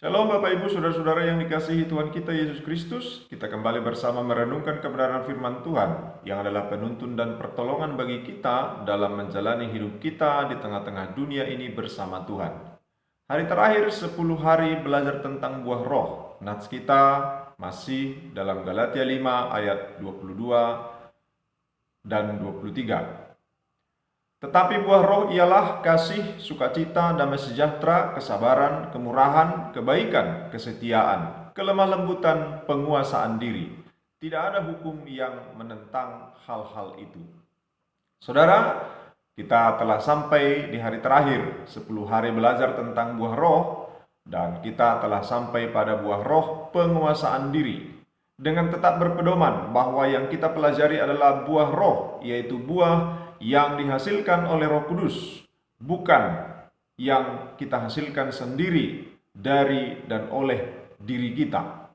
Shalom Bapak Ibu Saudara-saudara yang dikasihi Tuhan kita Yesus Kristus. Kita kembali bersama merenungkan kebenaran firman Tuhan yang adalah penuntun dan pertolongan bagi kita dalam menjalani hidup kita di tengah-tengah dunia ini bersama Tuhan. Hari terakhir 10 hari belajar tentang buah roh. Nats kita masih dalam Galatia 5 ayat 22 dan 23. Tetapi buah roh ialah kasih, sukacita, damai sejahtera, kesabaran, kemurahan, kebaikan, kesetiaan, kelemah lembutan, penguasaan diri. Tidak ada hukum yang menentang hal-hal itu. Saudara, kita telah sampai di hari terakhir, 10 hari belajar tentang buah roh, dan kita telah sampai pada buah roh penguasaan diri. Dengan tetap berpedoman bahwa yang kita pelajari adalah buah roh, yaitu buah yang dihasilkan oleh Roh Kudus, bukan yang kita hasilkan sendiri dari dan oleh diri kita.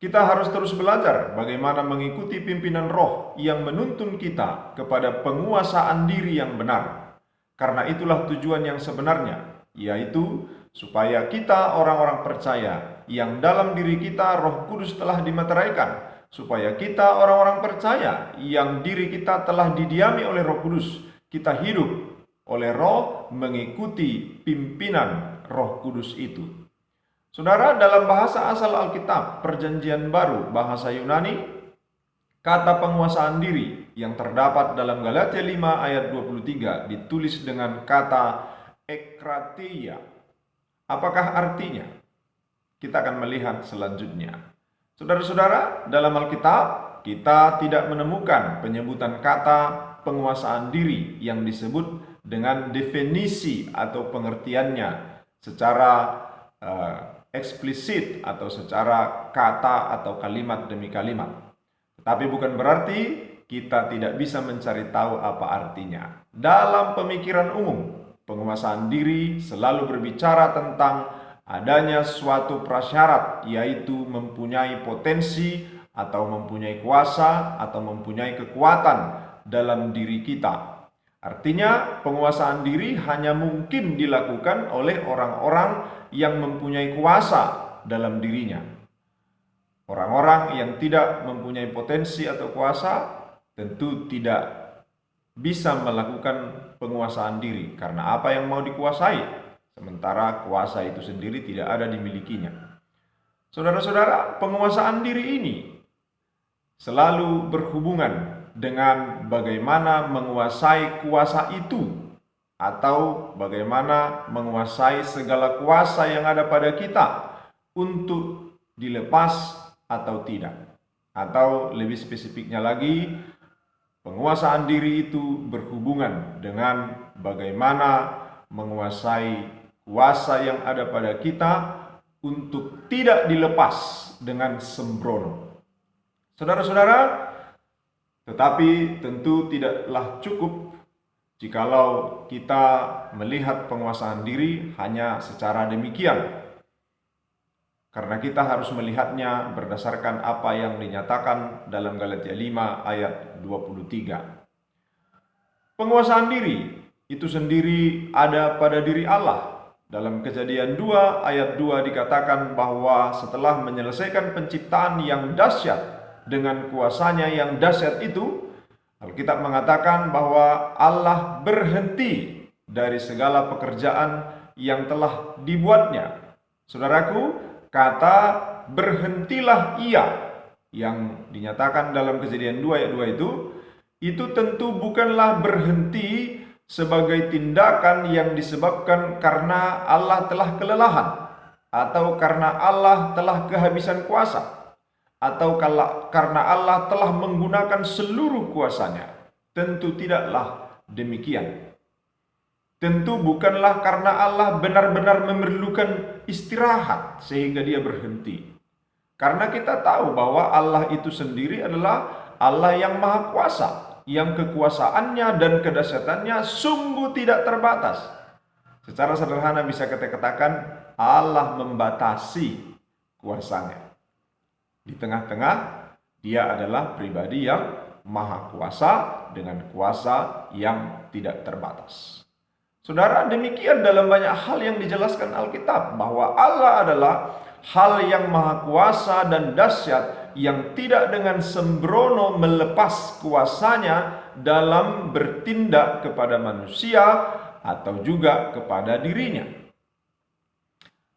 Kita harus terus belajar bagaimana mengikuti pimpinan roh yang menuntun kita kepada penguasaan diri yang benar. Karena itulah tujuan yang sebenarnya, yaitu supaya kita orang-orang percaya yang dalam diri kita Roh Kudus telah dimeteraikan, supaya kita orang-orang percaya yang diri kita telah didiami oleh Roh Kudus, kita hidup oleh roh mengikuti pimpinan Roh Kudus itu. Saudara, dalam bahasa asal Alkitab Perjanjian Baru, bahasa Yunani, kata penguasaan diri yang terdapat dalam Galatia 5 ayat 23 ditulis dengan kata ekrateia. Apakah artinya? Kita akan melihat selanjutnya. Saudara-saudara, dalam Alkitab kita tidak menemukan penyebutan kata penguasaan diri yang disebut dengan definisi atau pengertiannya secara eksplisit atau secara kata atau kalimat demi kalimat. Tetapi bukan berarti kita tidak bisa mencari tahu apa artinya. Dalam pemikiran umum, penguasaan diri selalu berbicara tentang adanya suatu prasyarat, yaitu mempunyai potensi atau mempunyai kuasa atau mempunyai kekuatan dalam diri kita. Artinya, penguasaan diri hanya mungkin dilakukan oleh orang-orang yang mempunyai kuasa dalam dirinya. Orang-orang yang tidak mempunyai potensi atau kuasa tentu tidak bisa melakukan penguasaan diri, karena apa yang mau dikuasai? Sementara kuasa itu sendiri tidak ada dimilikinya. Saudara-saudara, penguasaan diri ini selalu berhubungan dengan bagaimana menguasai kuasa itu, atau bagaimana menguasai segala kuasa yang ada pada kita untuk dilepas atau tidak. Atau lebih spesifiknya lagi, penguasaan diri itu berhubungan dengan bagaimana menguasai kuasa yang ada pada kita untuk tidak dilepas dengan sembrono. Saudara-saudara, tetapi tentu tidaklah cukup jikalau kita melihat penguasaan diri hanya secara demikian. Karena kita harus melihatnya berdasarkan apa yang dinyatakan dalam Galatia 5 ayat 23. Penguasaan diri itu sendiri ada pada diri Allah. Dalam Kejadian 2 ayat 2 dikatakan bahwa setelah menyelesaikan penciptaan yang dahsyat dengan kuasanya yang dahsyat itu, Alkitab mengatakan bahwa Allah berhenti dari segala pekerjaan yang telah dibuatnya. Saudaraku, kata berhentilah ia yang dinyatakan dalam Kejadian 2 ayat 2 itu tentu bukanlah berhenti sebagai tindakan yang disebabkan karena Allah telah kelelahan, atau karena Allah telah kehabisan kuasa, atau karena Allah telah menggunakan seluruh kuasanya. Tentu tidaklah demikian. Tentu bukanlah karena Allah benar-benar memerlukan istirahat sehingga dia berhenti. Karena kita tahu bahwa Allah itu sendiri adalah Allah yang maha kuasa, yang kekuasaannya dan kedahsyatannya sungguh tidak terbatas. Secara sederhana bisa kita katakan Allah membatasi kuasanya. Di tengah-tengah dia adalah pribadi yang maha kuasa dengan kuasa yang tidak terbatas. Saudara, demikian dalam banyak hal yang dijelaskan Alkitab, bahwa Allah adalah hal yang maha kuasa dan dahsyat, yang tidak dengan sembrono melepas kuasanya dalam bertindak kepada manusia atau juga kepada dirinya.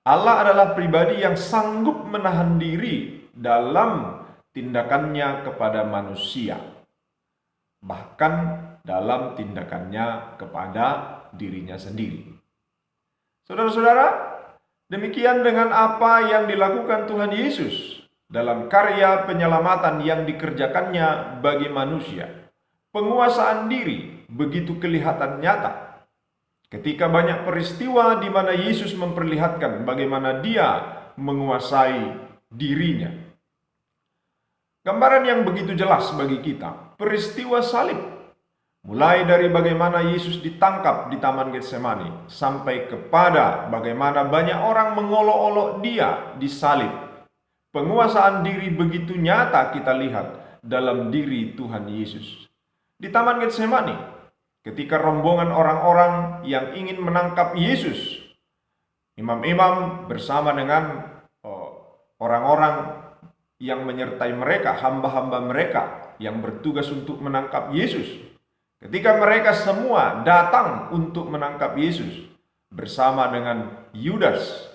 Allah adalah pribadi yang sanggup menahan diri dalam tindakannya kepada manusia, bahkan dalam tindakannya kepada dirinya sendiri. Saudara-saudara, demikian dengan apa yang dilakukan Tuhan Yesus dalam karya penyelamatan yang dikerjakannya bagi manusia. Penguasaan diri begitu kelihatan nyata ketika banyak peristiwa di mana Yesus memperlihatkan bagaimana Dia menguasai dirinya. Gambaran yang begitu jelas bagi kita, peristiwa salib. Mulai dari bagaimana Yesus ditangkap di Taman Getsemani, sampai kepada bagaimana banyak orang mengolok-olok Dia disalib. Penguasaan diri begitu nyata kita lihat dalam diri Tuhan Yesus. Di Taman Getsemani, ketika rombongan orang-orang yang ingin menangkap Yesus, imam-imam bersama dengan orang-orang yang menyertai mereka, hamba-hamba mereka yang bertugas untuk menangkap Yesus. Ketika mereka semua datang untuk menangkap Yesus bersama dengan Yudas,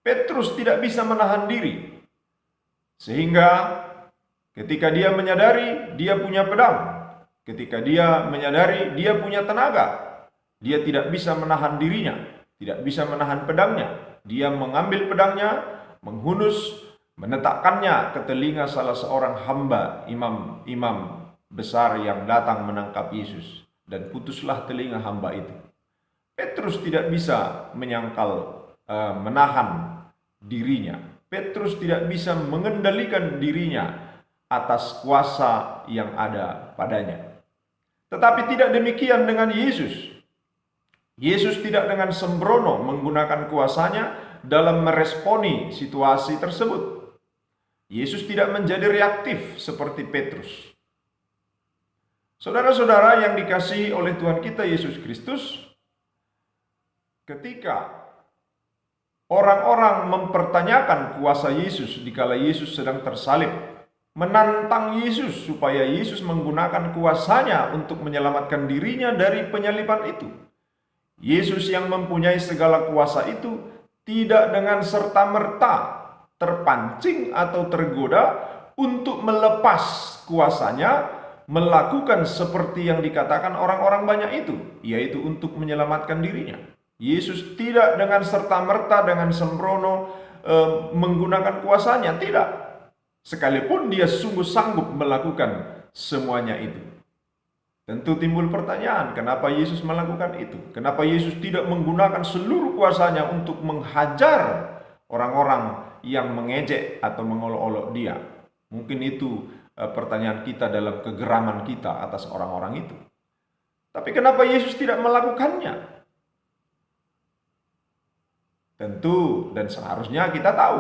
Petrus tidak bisa menahan diri. Sehingga ketika dia menyadari dia punya pedang, ketika dia menyadari dia punya tenaga, dia tidak bisa menahan dirinya, tidak bisa menahan pedangnya. Dia mengambil pedangnya, menghunus, menetakkannya ke telinga salah seorang hamba imam besar yang datang menangkap Yesus, dan putuslah telinga hamba itu. Petrus tidak bisa menahan dirinya. Petrus tidak bisa mengendalikan dirinya atas kuasa yang ada padanya. Tetapi tidak demikian dengan Yesus. Yesus tidak dengan sembrono menggunakan kuasanya dalam meresponi situasi tersebut. Yesus tidak menjadi reaktif seperti Petrus. Saudara-saudara yang dikasihi oleh Tuhan kita Yesus Kristus, ketika orang-orang mempertanyakan kuasa Yesus dikala Yesus sedang tersalib, menantang Yesus supaya Yesus menggunakan kuasanya untuk menyelamatkan dirinya dari penyaliban itu, Yesus yang mempunyai segala kuasa itu tidak dengan serta-merta terpancing atau tergoda untuk melepas kuasanya, melakukan seperti yang dikatakan orang-orang banyak itu, yaitu untuk menyelamatkan dirinya. Yesus tidak dengan serta-merta, dengan sembrono menggunakan kuasanya, tidak. Sekalipun dia sungguh sanggup melakukan semuanya itu. Tentu timbul pertanyaan, kenapa Yesus melakukan itu? Kenapa Yesus tidak menggunakan seluruh kuasanya untuk menghajar orang-orang yang mengejek atau mengolok-olok dia? Mungkin itu pertanyaan kita dalam kegeraman kita atas orang-orang itu. Tapi kenapa Yesus tidak melakukannya? Tentu dan seharusnya kita tahu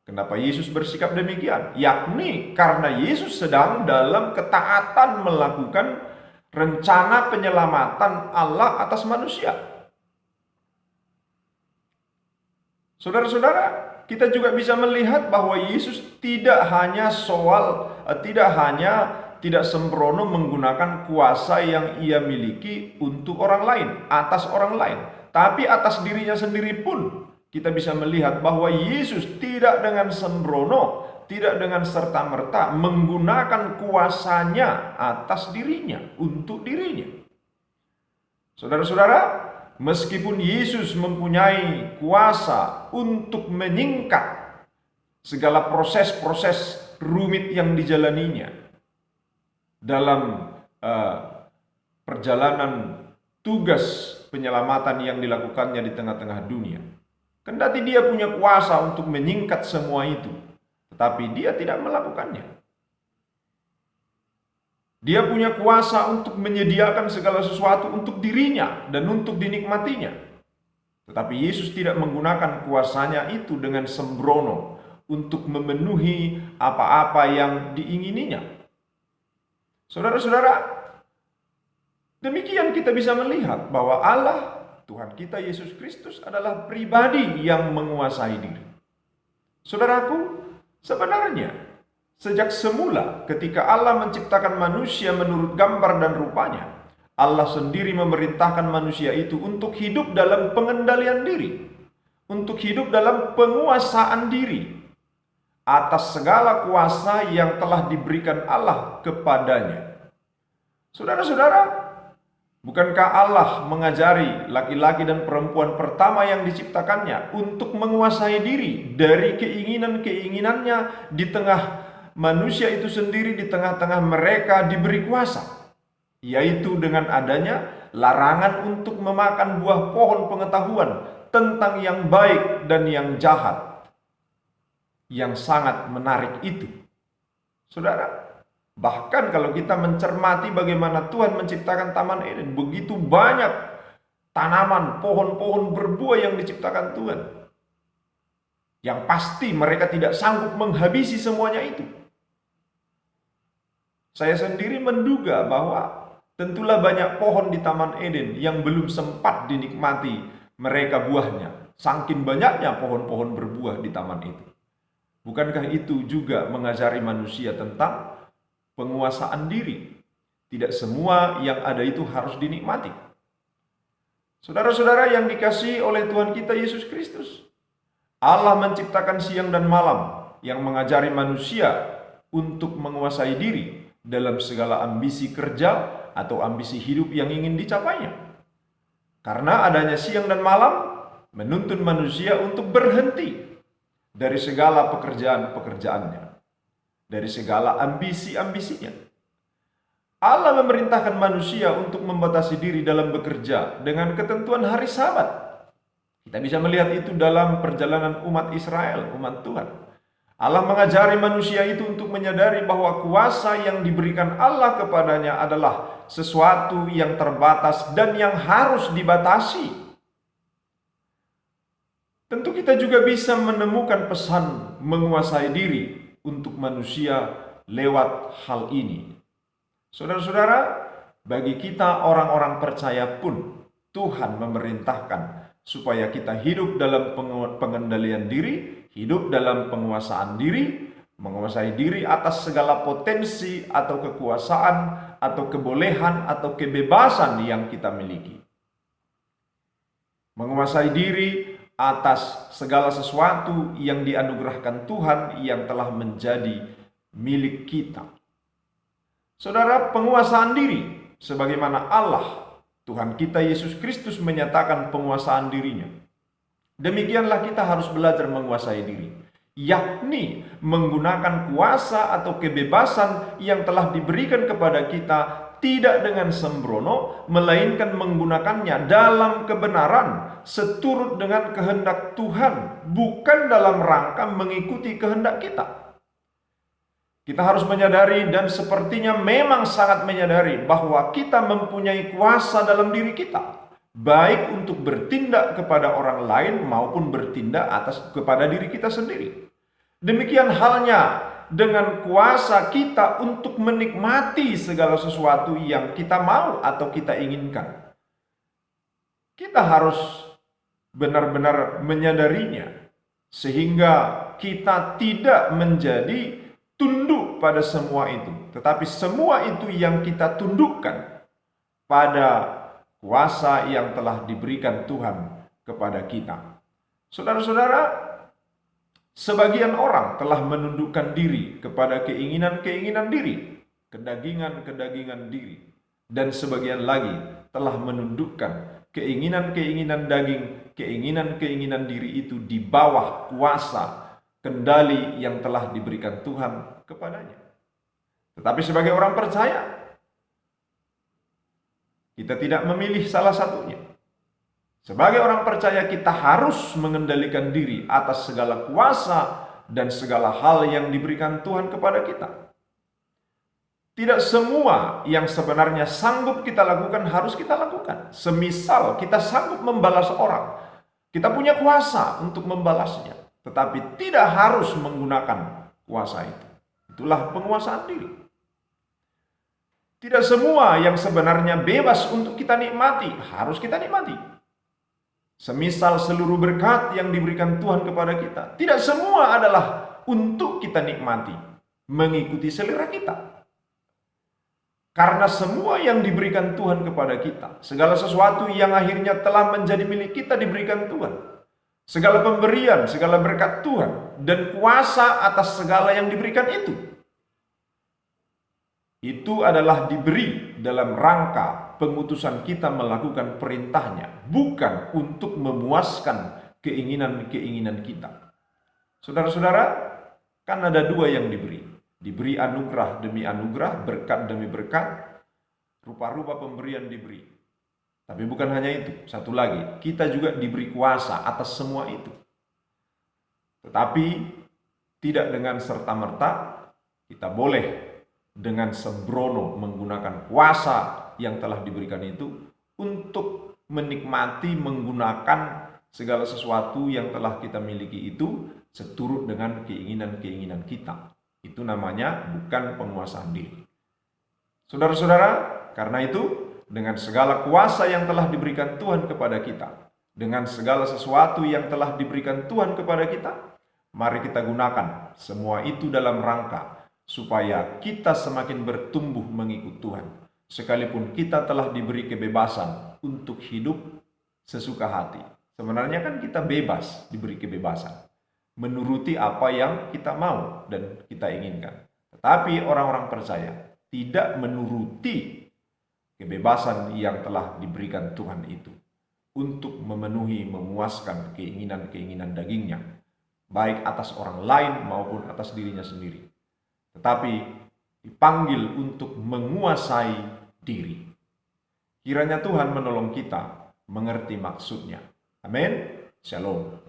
kenapa Yesus bersikap demikian, yakni karena Yesus sedang dalam ketaatan melakukan rencana penyelamatan Allah atas manusia. Saudara-saudara, kita juga bisa melihat bahwa Yesus tidak tidak sembrono menggunakan kuasa yang ia miliki untuk orang lain, atas orang lain, tapi atas dirinya sendiri pun kita bisa melihat bahwa Yesus tidak dengan sembrono, tidak dengan serta-merta menggunakan kuasanya atas dirinya, untuk dirinya. Saudara-saudara, meskipun Yesus mempunyai kuasa untuk menyingkat segala proses-proses rumit yang dijalaninya dalam perjalanan tugas penyelamatan yang dilakukannya di tengah-tengah dunia, kendati dia punya kuasa untuk menyingkat semua itu, tetapi dia tidak melakukannya. Dia punya kuasa untuk menyediakan segala sesuatu untuk dirinya dan untuk dinikmatinya. Tetapi Yesus tidak menggunakan kuasanya itu dengan sembrono untuk memenuhi apa-apa yang diingininya. Saudara-saudara, Demikian kita bisa melihat bahwa Allah, Tuhan kita Yesus Kristus adalah pribadi yang menguasai diri. Saudaraku, sebenarnya sejak semula ketika Allah menciptakan manusia menurut gambar dan rupanya, Allah sendiri memerintahkan manusia itu untuk hidup dalam pengendalian diri, untuk hidup dalam penguasaan diri atas segala kuasa yang telah diberikan Allah kepadanya. Saudara-saudara, bukankah Allah mengajari laki-laki dan perempuan pertama yang diciptakannya untuk menguasai diri dari keinginan-keinginannya di tengah manusia itu sendiri, di tengah-tengah mereka diberi kuasa, yaitu dengan adanya larangan untuk memakan buah pohon pengetahuan tentang yang baik dan yang jahat. Yang sangat menarik itu, saudara, bahkan kalau kita mencermati bagaimana Tuhan menciptakan Taman Eden, begitu banyak tanaman, pohon-pohon berbuah yang diciptakan Tuhan. Yang pasti mereka tidak sanggup menghabisi semuanya itu. Saya sendiri menduga bahwa tentulah banyak pohon di Taman Eden yang belum sempat dinikmati mereka buahnya, saking banyaknya pohon-pohon berbuah di taman itu. Bukankah itu juga mengajari manusia tentang penguasaan diri? Tidak semua yang ada itu harus dinikmati. Saudara-saudara yang dikasihi oleh Tuhan kita Yesus Kristus, Allah menciptakan siang dan malam yang mengajari manusia untuk menguasai diri dalam segala ambisi kerja atau ambisi hidup yang ingin dicapainya. Karena adanya siang dan malam menuntun manusia untuk berhenti dari segala pekerjaan-pekerjaannya, dari segala ambisi-ambisinya. Allah memerintahkan manusia untuk membatasi diri dalam bekerja dengan ketentuan hari Sabat. Kita bisa melihat itu dalam perjalanan umat Israel, umat Tuhan. Allah mengajari manusia itu untuk menyadari bahwa kuasa yang diberikan Allah kepadanya adalah sesuatu yang terbatas dan yang harus dibatasi. Tentu kita juga bisa menemukan pesan menguasai diri untuk manusia lewat hal ini. Saudara-saudara, bagi kita orang-orang percaya pun Tuhan memerintahkan supaya kita hidup dalam pengendalian diri, hidup dalam penguasaan diri, menguasai diri atas segala potensi atau kekuasaan atau kebolehan atau kebebasan yang kita miliki. Menguasai diri atas segala sesuatu yang dianugerahkan Tuhan yang telah menjadi milik kita. Saudara, penguasaan diri sebagaimana Allah, Tuhan kita Yesus Kristus menyatakan penguasaan dirinya. Demikianlah kita harus belajar menguasai diri, yakni menggunakan kuasa atau kebebasan yang telah diberikan kepada kita tidak dengan sembrono, melainkan menggunakannya dalam kebenaran seturut dengan kehendak Tuhan, bukan dalam rangka mengikuti kehendak kita. Kita harus menyadari dan sepertinya memang sangat menyadari bahwa kita mempunyai kuasa dalam diri kita, baik untuk bertindak kepada orang lain maupun bertindak kepada diri kita sendiri. Demikian halnya dengan kuasa kita untuk menikmati segala sesuatu yang kita mau atau kita inginkan. Kita harus benar-benar menyadarinya sehingga kita tidak menjadi tunduk pada semua itu, tetapi semua itu yang kita tundukkan pada kuasa yang telah diberikan Tuhan kepada kita. Saudara-saudara, sebagian orang telah menundukkan diri kepada keinginan-keinginan diri, kedagingan-kedagingan diri, dan sebagian lagi telah menundukkan keinginan-keinginan daging, keinginan-keinginan diri itu di bawah kuasa kendali yang telah diberikan Tuhan kepadanya. Tetapi sebagai orang percaya, kita tidak memilih salah satunya. Sebagai orang percaya, kita harus mengendalikan diri atas segala kuasa dan segala hal yang diberikan Tuhan kepada kita. Tidak semua yang sebenarnya sanggup kita lakukan harus kita lakukan. Semisal kita sanggup membalas orang, kita punya kuasa untuk membalasnya, tetapi tidak harus menggunakan kuasa itu. Itulah penguasaan diri. Tidak semua yang sebenarnya bebas untuk kita nikmati, harus kita nikmati. Semisal seluruh berkat yang diberikan Tuhan kepada kita, tidak semua adalah untuk kita nikmati, mengikuti selera kita. Karena semua yang diberikan Tuhan kepada kita, segala sesuatu yang akhirnya telah menjadi milik kita diberikan Tuhan. Segala pemberian, segala berkat Tuhan, dan kuasa atas segala yang diberikan itu adalah diberi dalam rangka pengutusan kita melakukan perintahnya, bukan untuk memuaskan keinginan-keinginan kita. Saudara-saudara, kan ada dua yang diberi. Diberi anugerah demi anugerah, berkat demi berkat, rupa-rupa pemberian diberi. Tapi bukan hanya itu, satu lagi, kita juga diberi kuasa atas semua itu. Tetapi tidak dengan serta-merta kita boleh dengan sembrono menggunakan kuasa yang telah diberikan itu untuk menikmati, menggunakan segala sesuatu yang telah kita miliki itu seturut dengan keinginan-keinginan kita. Itu namanya bukan penguasaan diri. Saudara-saudara, karena itu dengan segala kuasa yang telah diberikan Tuhan kepada kita, dengan segala sesuatu yang telah diberikan Tuhan kepada kita, mari kita gunakan semua itu dalam rangka supaya kita semakin bertumbuh mengikut Tuhan. Sekalipun kita telah diberi kebebasan untuk hidup sesuka hati. Sebenarnya kan kita bebas, diberi kebebasan, menuruti apa yang kita mau dan kita inginkan. Tetapi orang-orang percaya tidak menuruti kebebasan yang telah diberikan Tuhan itu untuk memenuhi, memuaskan keinginan-keinginan dagingnya, baik atas orang lain maupun atas dirinya sendiri. Tetapi dipanggil untuk menguasai diri. Kiranya Tuhan menolong kita mengerti maksudnya. Amin. Shalom.